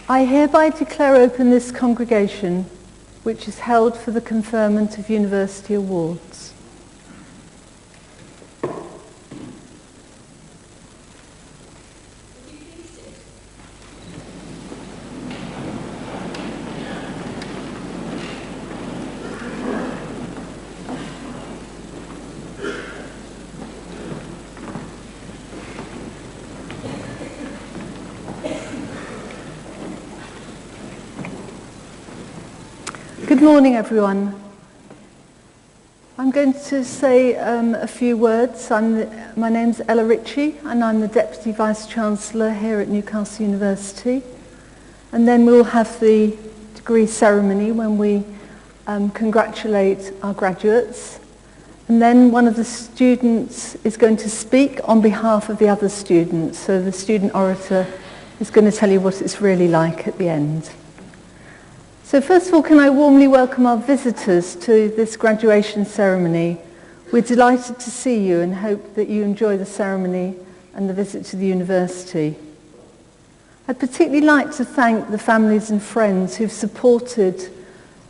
I hereby declare open this congregation, which is held for the conferment of university awards. Good morning, everyone. I'm going to say a few words. My name's Ella Ritchie, and I'm the Deputy Vice-Chancellor here at Newcastle University. And then we'll have the degree ceremony when we congratulate our graduates. And then one of the students is going to speak on behalf of the other students. So the student orator is going to tell you what it's really like at the end. So first of all, can I warmly welcome our visitors to this graduation ceremony. We're delighted to see you and hope that you enjoy the ceremony and the visit to the university. I'd particularly like to thank the families and friends who've supported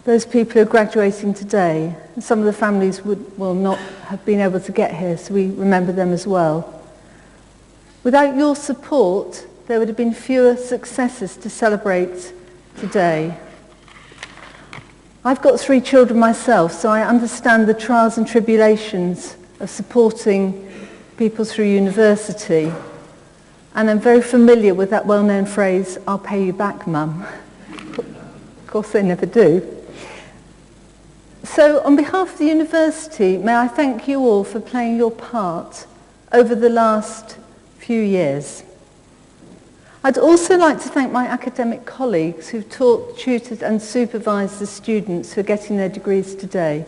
those people who are graduating today. Some of the families will not have been able to get here, so we remember them as well. Without your support, there would have been fewer successes to celebrate today. I've got 3 children myself, so I understand the trials and tribulations of supporting people through university. And I'm very familiar with that well-known phrase, "I'll pay you back, Mum." Of course, they never do. So on behalf of the university, may I thank you all for playing your part over the last few years. I'd also like to thank my academic colleagues who've taught, tutored and supervised the students who are getting their degrees today.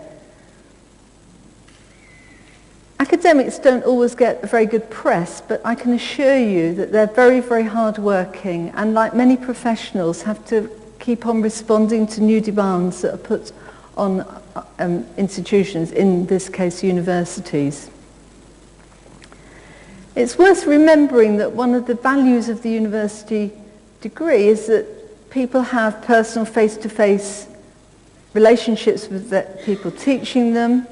Academics don't always get a very good press, but I can assure you that they're very, very hard-working and, like many professionals, have to keep on responding to new demands that are put on institutions, in this case universities. It's worth remembering that one of the values of the university degree is that people have personal face-to-face relationships with the people teaching them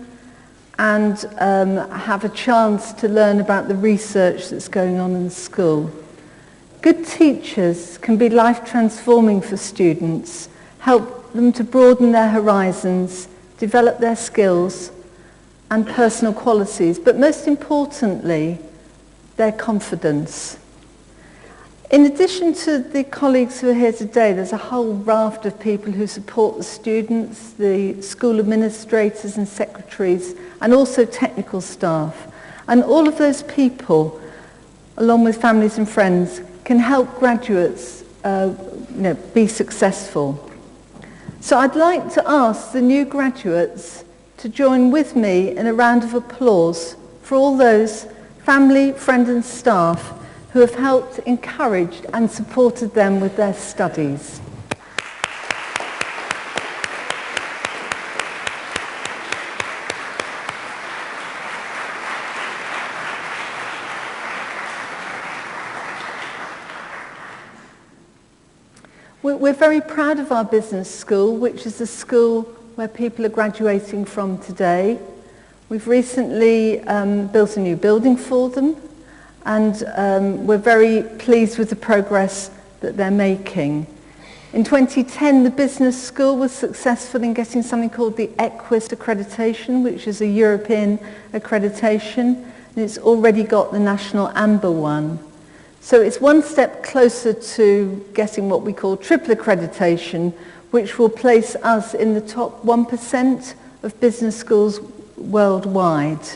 and have a chance to learn about the research that's going on in the school. Good teachers can be life-transforming for students, help them to broaden their horizons, develop their skills and personal qualities, but most importantly, their confidence. In addition to the colleagues who are here today, there's a whole raft of people who support the students, the school administrators and secretaries, and also technical staff. And all of those people, along with families and friends, can help graduates be successful. So I'd like to ask the new graduates to join with me in a round of applause for all those family, friends and staff who have helped, encouraged and supported them with their studies. We're very proud of our business school, which is the school where people are graduating from today. We've recently built a new building for them, and we're very pleased with the progress that they're making. In 2010, the business school was successful in getting something called the Equus accreditation, which is a European accreditation, and it's already got the national Amber one. So it's one step closer to getting what we call triple accreditation, which will place us in the top 1% of business schools worldwide.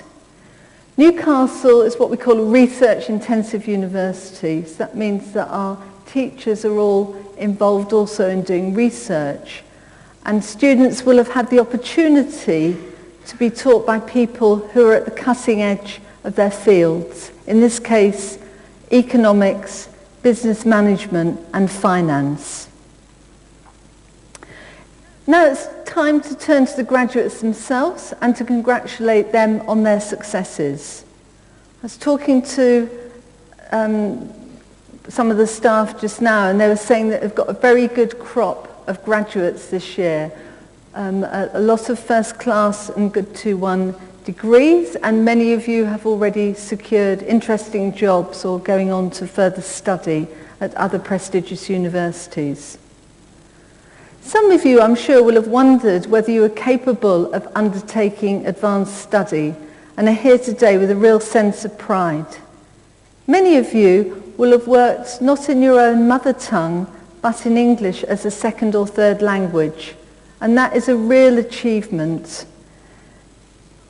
Newcastle is what we call a research-intensive university. So that means that our teachers are all involved also in doing research. And students will have had the opportunity to be taught by people who are at the cutting edge of their fields. In this case, economics, business management, and finance. Now it's time to turn to the graduates themselves and to congratulate them on their successes. I was talking to some of the staff just now, and they were saying that they've got a very good crop of graduates this year. A lot of first class and good 2-1 degrees, and many of you have already secured interesting jobs or going on to further study at other prestigious universities. Some of you, I'm sure, will have wondered whether you are capable of undertaking advanced study and are here today with a real sense of pride. Many of you will have worked not in your own mother tongue, but in English as a second or third language, and that is a real achievement.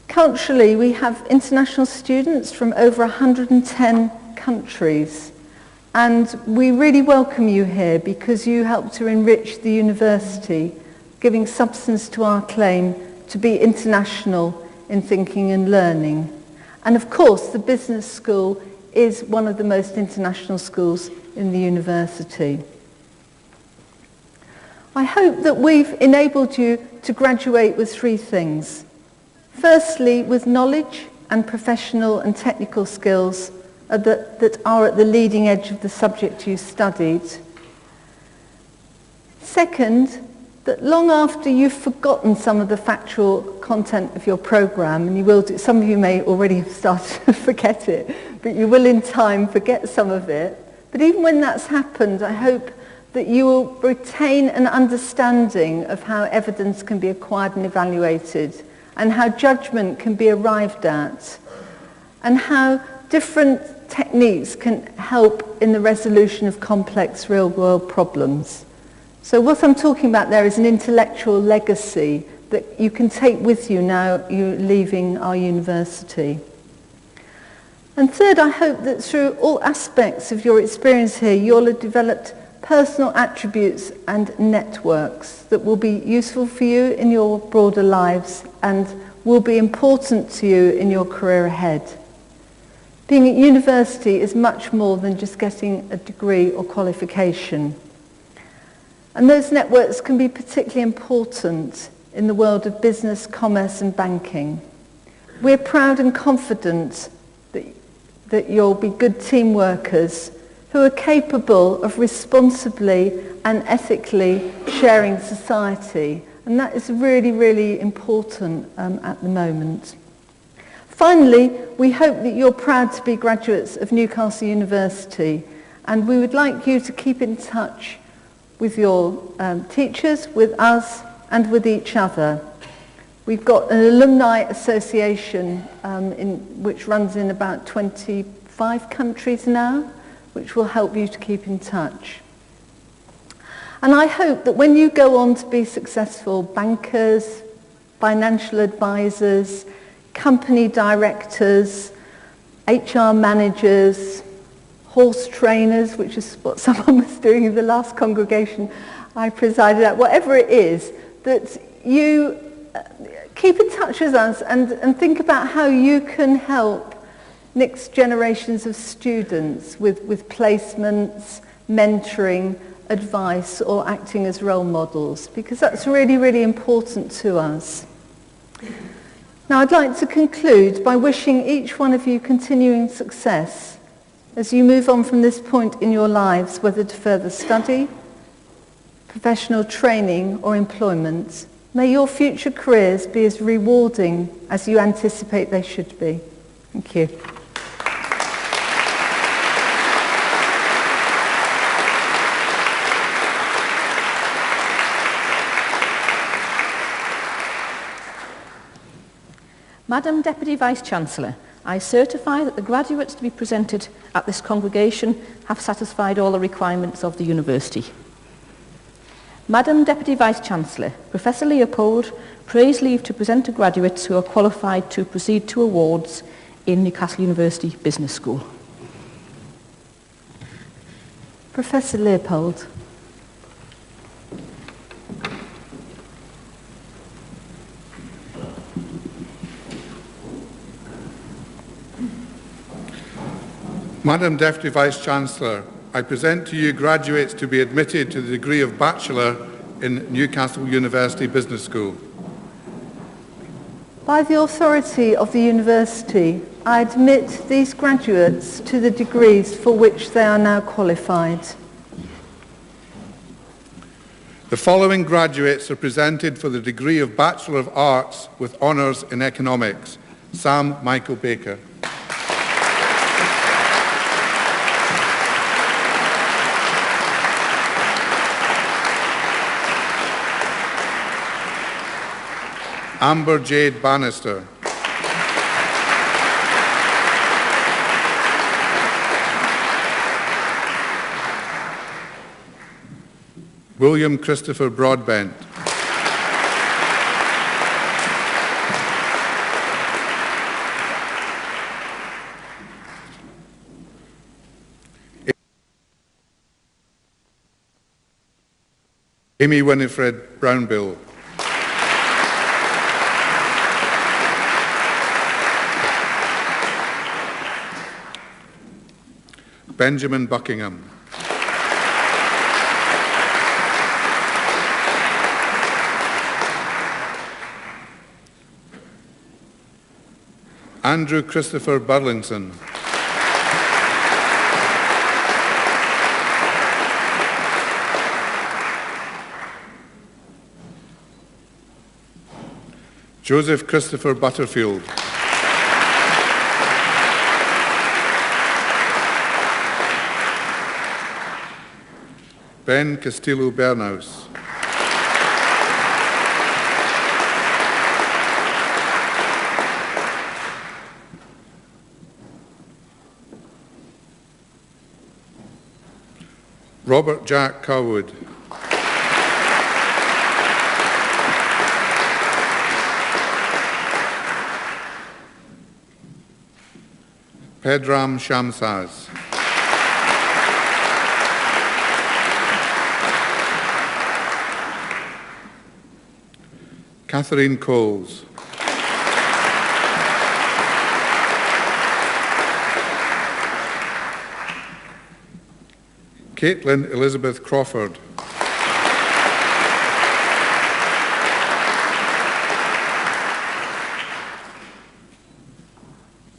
Culturally, we have international students from over 110 countries, and we really welcome you here because you help to enrich the university, giving substance to our claim to be international in thinking and learning. And of course, the business school is one of the most international schools in the university. I hope that we've enabled you to graduate with 3 things. Firstly, with knowledge and professional and technical skills that are at the leading edge of the subject you studied. Second, that long after you've forgotten some of the factual content of your programme, and you will do, some of you may already have started to forget it, but you will in time forget some of it. But even when that's happened, I hope that you will retain an understanding of how evidence can be acquired and evaluated, and how judgment can be arrived at, and how different techniques can help in the resolution of complex real-world problems. So what I'm talking about there is an intellectual legacy that you can take with you now you're leaving our university. And third, I hope that through all aspects of your experience here, you'll have developed personal attributes and networks that will be useful for you in your broader lives and will be important to you in your career ahead. Being at university is much more than just getting a degree or qualification. And those networks can be particularly important in the world of business, commerce and banking. We're proud and confident that you'll be good team workers who are capable of responsibly and ethically sharing society. And that is really, really important at the moment. Finally, we hope that you're proud to be graduates of Newcastle University, and we would like you to keep in touch with your teachers, with us, and with each other. We've got an alumni association which runs in about 25 countries now, which will help you to keep in touch. And I hope that when you go on to be successful bankers, financial advisors, company directors, HR managers, horse trainers, which is what someone was doing in the last congregation I presided at, whatever it is, that you keep in touch with us and think about how you can help next generations of students with placements, mentoring, advice, or acting as role models, because that's really, really important to us. Now, I'd like to conclude by wishing each one of you continuing success as you move on from this point in your lives, whether to further study, professional training, or employment. May your future careers be as rewarding as you anticipate they should be. Thank you. Madam Deputy Vice-Chancellor, I certify that the graduates to be presented at this congregation have satisfied all the requirements of the university. Madam Deputy Vice-Chancellor, Professor Leopold prays leave to present to graduates who are qualified to proceed to awards in Newcastle University Business School. Professor Leopold. Madam Deputy Vice-Chancellor, I present to you graduates to be admitted to the degree of Bachelor in Newcastle University Business School. By the authority of the university, I admit these graduates to the degrees for which they are now qualified. The following graduates are presented for the degree of Bachelor of Arts with honours in Economics. Sam Michael Baker. Amber Jade Bannister. William Christopher Broadbent. Amy Winifred Brownbill. Benjamin Buckingham. Andrew Christopher Burlington. Joseph Christopher Butterfield. Ben Castillo Bernaus. Robert Jack Carwood. Pedram Shamsaz. Catherine Coles. Caitlin Elizabeth Crawford.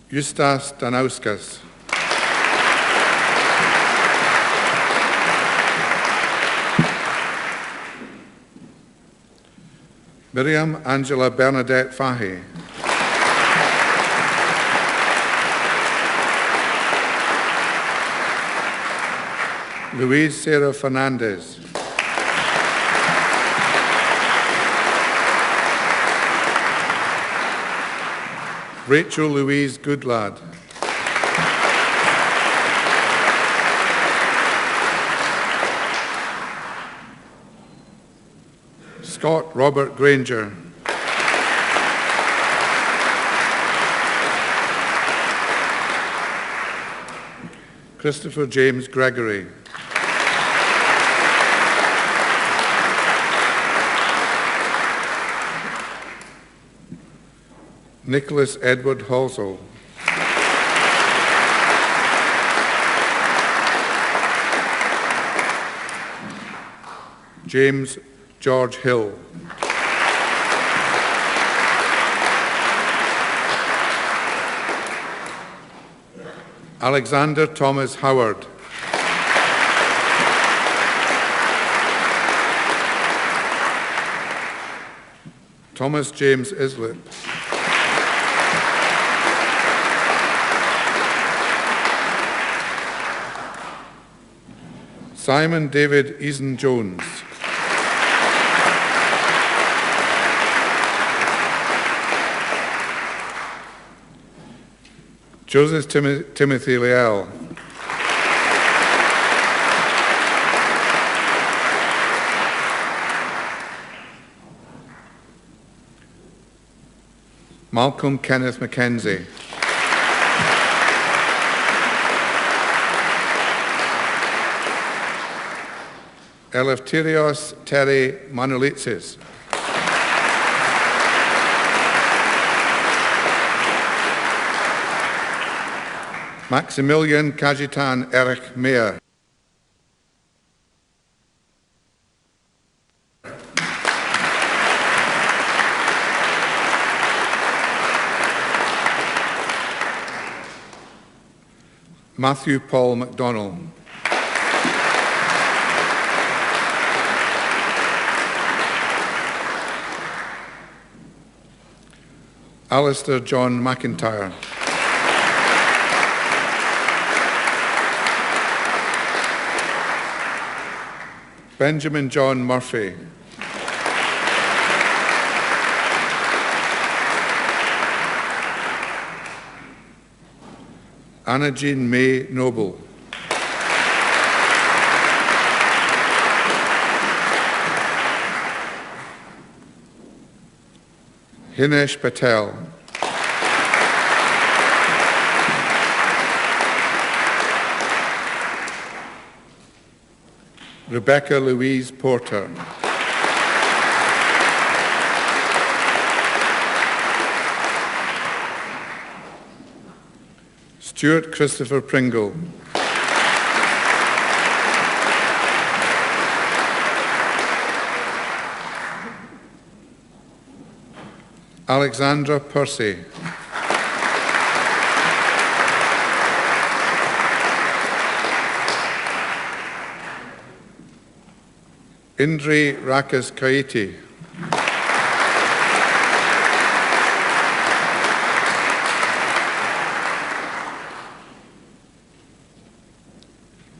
Justas Danauskas. Miriam Angela Bernadette Fahy. Louise Sarah Fernandez. Rachel Louise Goodlad. Scott Robert Granger. Christopher James Gregory. Nicholas Edward Halsall. James George Hill. Alexander Thomas Howard. Thomas James Islip. Simon David Eason Jones. Joseph Timothy Leal. Malcolm Kenneth Mackenzie. Eleftherios Terry Manolitsis. Maximilian Kajitan Erich Meyer. Matthew Paul MacDonald. Alistair John McIntyre. Benjamin John Murphy. Anna Jean May Noble. Hinesh Patel. Rebecca Louise Porter. Stuart Christopher Pringle. Alexandra Percy. Indri Rakas Kaiti.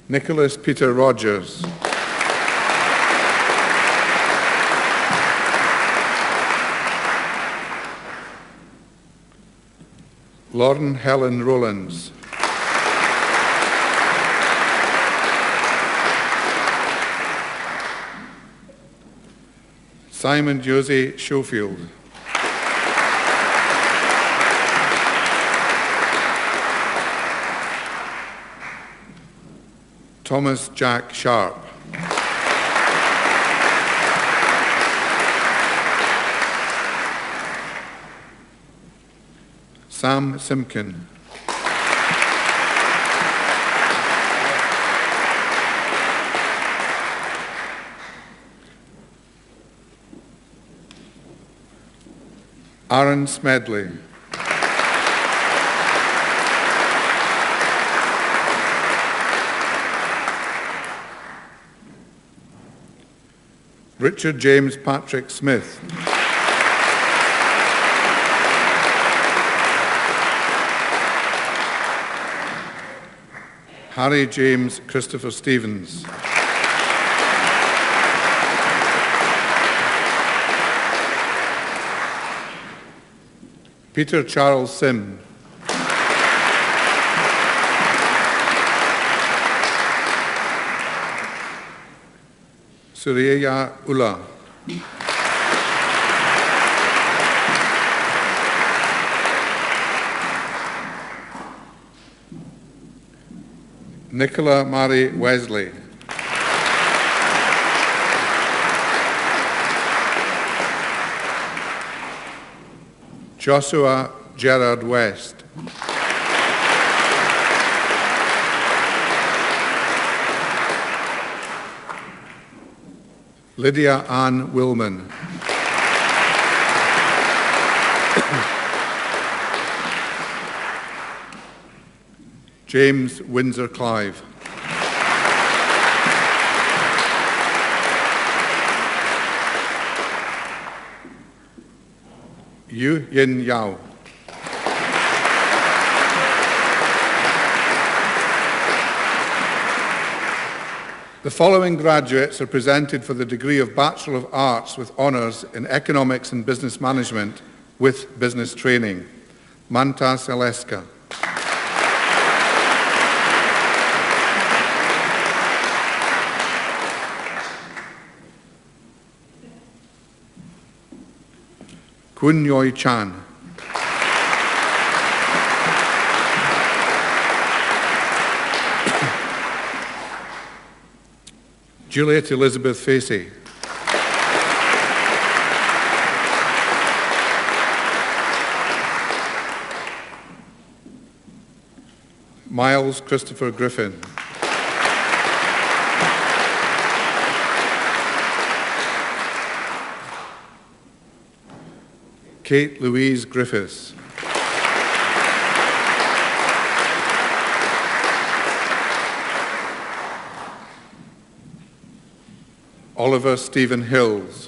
Nicholas Peter Rogers. Lauren Helen Rowlands. Simon Josie Schofield. Thomas Jack Sharp. Sam Simpkin. Aaron Smedley. Richard James Patrick Smith. Harry James Christopher Stevens. Peter Charles Sim. Surya Ullah. Nicola Mary Wesley. Joshua Gerard West. Lydia Ann Willman. James Windsor Clive. Yu Yin Yao. The following graduates are presented for the degree of Bachelor of Arts with honours in Economics and Business Management with business training. Manta Seleska. Kun Yoi Chan. Juliet Elizabeth Facey. Miles Christopher Griffin. Kate Louise Griffiths. Oliver Stephen Hills.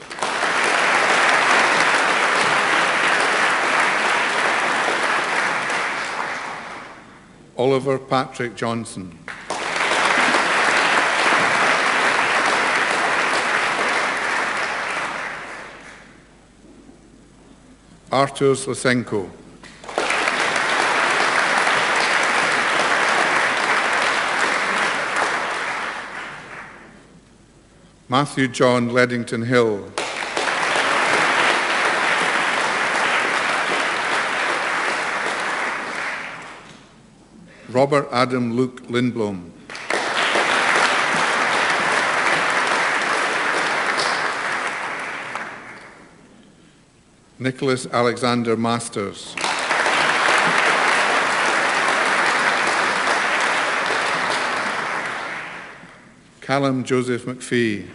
Oliver Patrick Johnson. Artur Slasenko. Matthew John Leddington Hill. Robert Adam Luke Lindblom. Nicholas Alexander Masters. Callum Joseph McPhee.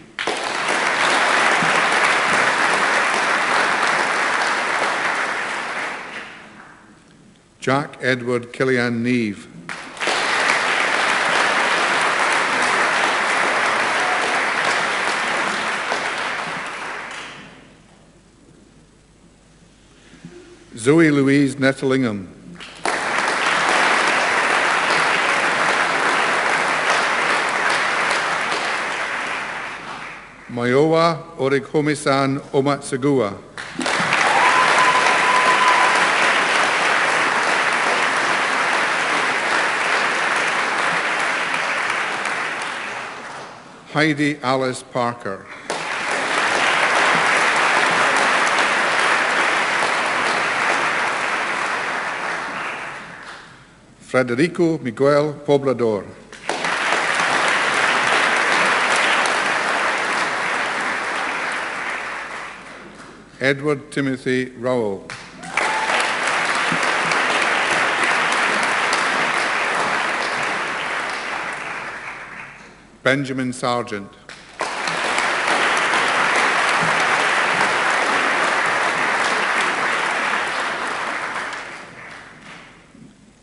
Jack Edward Killian Neve. Zoe Louise Netterlingham. Mayowa Orighomisan Omatsugua. Heidi Alice Parker. Frederico Miguel Poblador. Edward Timothy Rowell. Benjamin Sargent.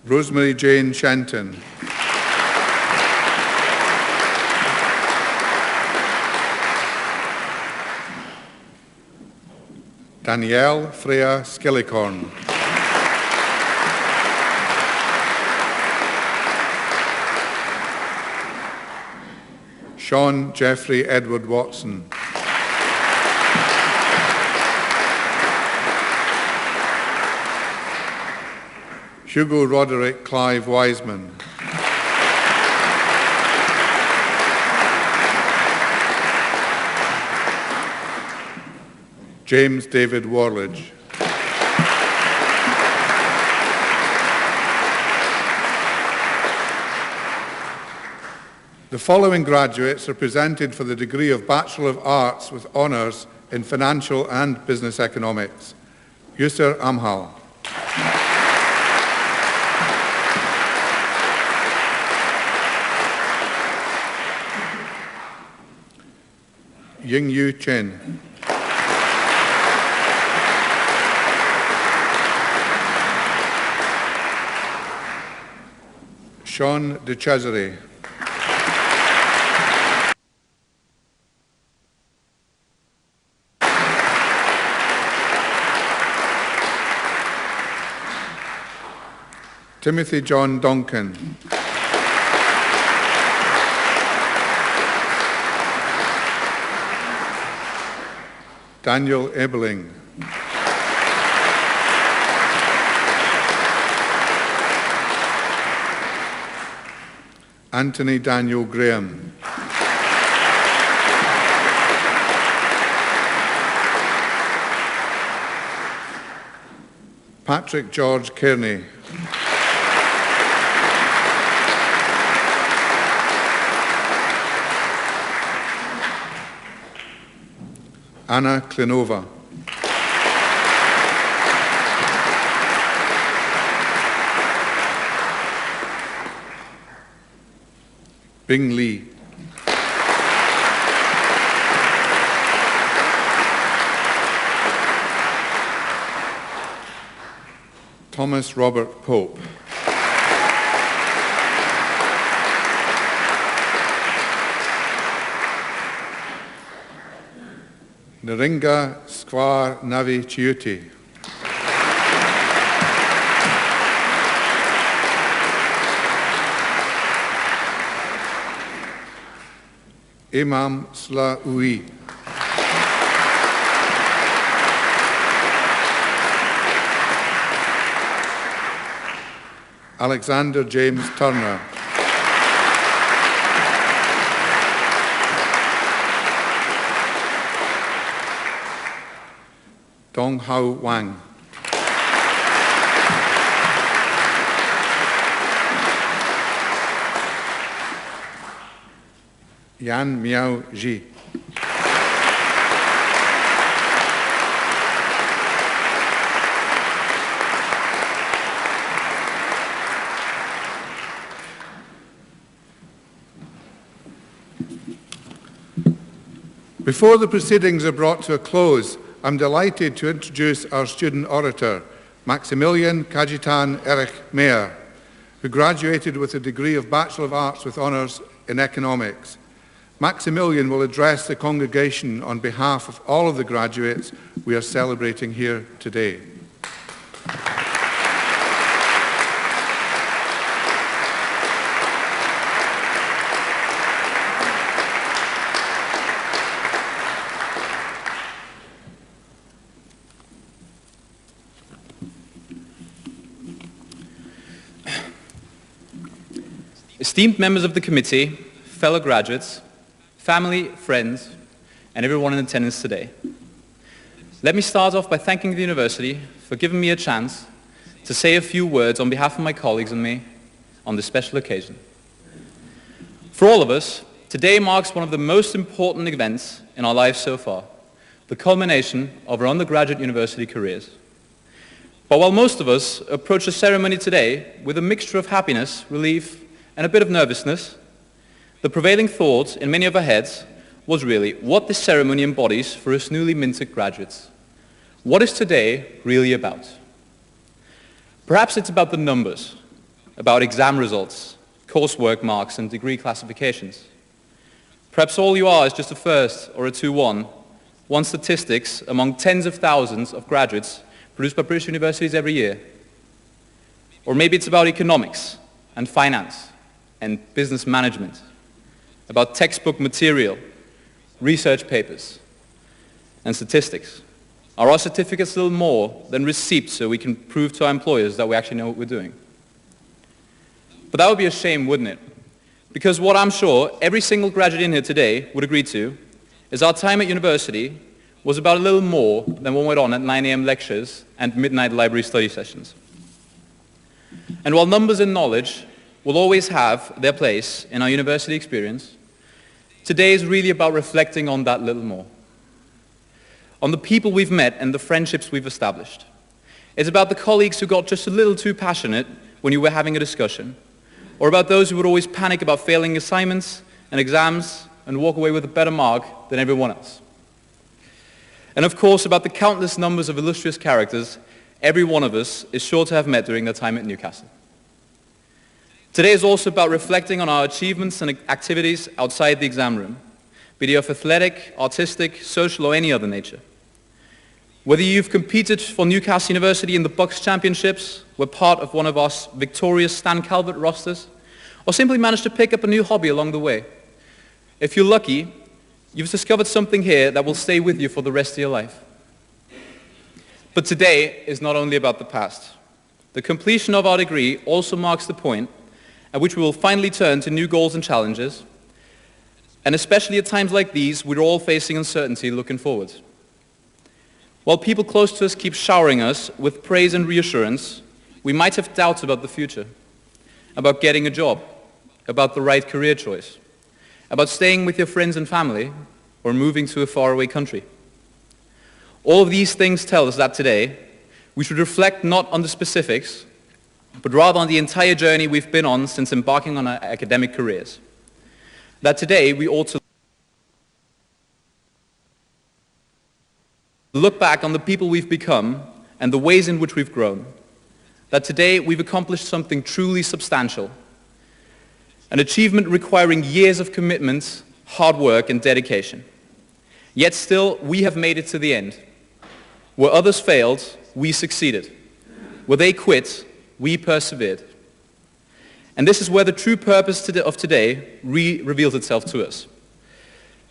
Rosemary Jane Shenton. Danielle Freya Skillicorn. Sean Jeffrey Edward Watson. Hugo Roderick Clive Wiseman. James David Warledge. The following graduates are presented for the degree of Bachelor of Arts with honours in Financial and Business Economics. Yusur Amhal. Ying Yu Chen. Sean De Cesare. Timothy John Duncan. Daniel Ebeling. Anthony Daniel Graham. Patrick George Kearney. Anna Klinova. Bing Lee. Thomas Robert Pope. Naringa Squar Navi Chiuti. Imam Sla Ui. Alexander James Turner. Dong Hao Wang. Yan Miao Ji. Before the proceedings are brought to a close, I'm delighted to introduce our student orator, Maximilian Kajitan Erich Mayer, who graduated with a degree of Bachelor of Arts with honours in economics. Maximilian will address the congregation on behalf of all of the graduates we are celebrating here today. Esteemed members of the committee, fellow graduates, family, friends, and everyone in attendance today. Let me start off by thanking the university for giving me a chance to say a few words on behalf of my colleagues and me on this special occasion. For all of us, today marks one of the most important events in our lives so far, the culmination of our undergraduate university careers. But while most of us approach the ceremony today with a mixture of happiness, relief, and a bit of nervousness, the prevailing thought in many of our heads was really what this ceremony embodies for us newly minted graduates. What is today really about? Perhaps it's about the numbers, about exam results, coursework marks, and degree classifications. Perhaps all you are is just a first or a 2-1, one statistics among tens of thousands of graduates produced by British universities every year. Or maybe it's about economics and finance and business management, about textbook material, research papers, and statistics. Are our certificates a little more than receipts so we can prove to our employers that we actually know what we're doing? But that would be a shame, wouldn't it? Because what I'm sure every single graduate in here today would agree to is our time at university was about a little more than what went on at 9 a.m. lectures and midnight library study sessions. And while numbers and knowledge will always have their place in our university experience, today is really about reflecting on that little more. On the people we've met and the friendships we've established. It's about the colleagues who got just a little too passionate when you were having a discussion, or about those who would always panic about failing assignments and exams and walk away with a better mark than everyone else. And of course, about the countless numbers of illustrious characters every one of us is sure to have met during their time at Newcastle. Today is also about reflecting on our achievements and activities outside the exam room, be they of athletic, artistic, social, or any other nature. Whether you've competed for Newcastle University in the Bucks Championships, were part of one of our victorious Stan Calvert rosters, or simply managed to pick up a new hobby along the way. If you're lucky, you've discovered something here that will stay with you for the rest of your life. But today is not only about the past. The completion of our degree also marks the point at which we will finally turn to new goals and challenges, and especially at times like these, we're all facing uncertainty looking forward. While people close to us keep showering us with praise and reassurance, we might have doubts about the future, about getting a job, about the right career choice, about staying with your friends and family, or moving to a faraway country. All of these things tell us that today, we should reflect not on the specifics, but rather on the entire journey we've been on since embarking on our academic careers. That today we ought to look back on the people we've become and the ways in which we've grown. That today we've accomplished something truly substantial, an achievement requiring years of commitment, hard work, and dedication. Yet still, we have made it to the end. Where others failed, we succeeded. Where they quit, we persevered. And this is where the true purpose of today reveals itself to us.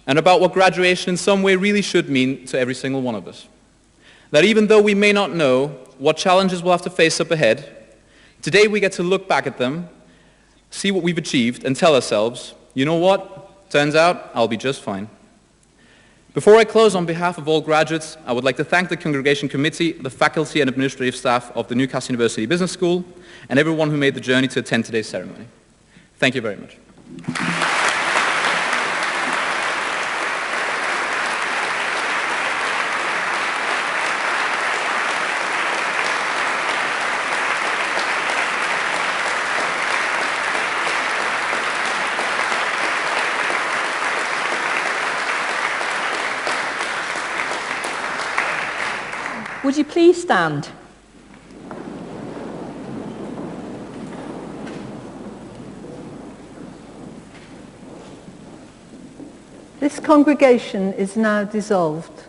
And about what graduation in some way really should mean to every single one of us. That even though we may not know what challenges we'll have to face up ahead, today we get to look back at them, see what we've achieved, and tell ourselves, you know what? Turns out I'll be just fine. Before I close, on behalf of all graduates, I would like to thank the Congregation Committee, the faculty and administrative staff of the Newcastle University Business School, and everyone who made the journey to attend today's ceremony. Thank you very much. Would you please stand? This congregation is now dissolved.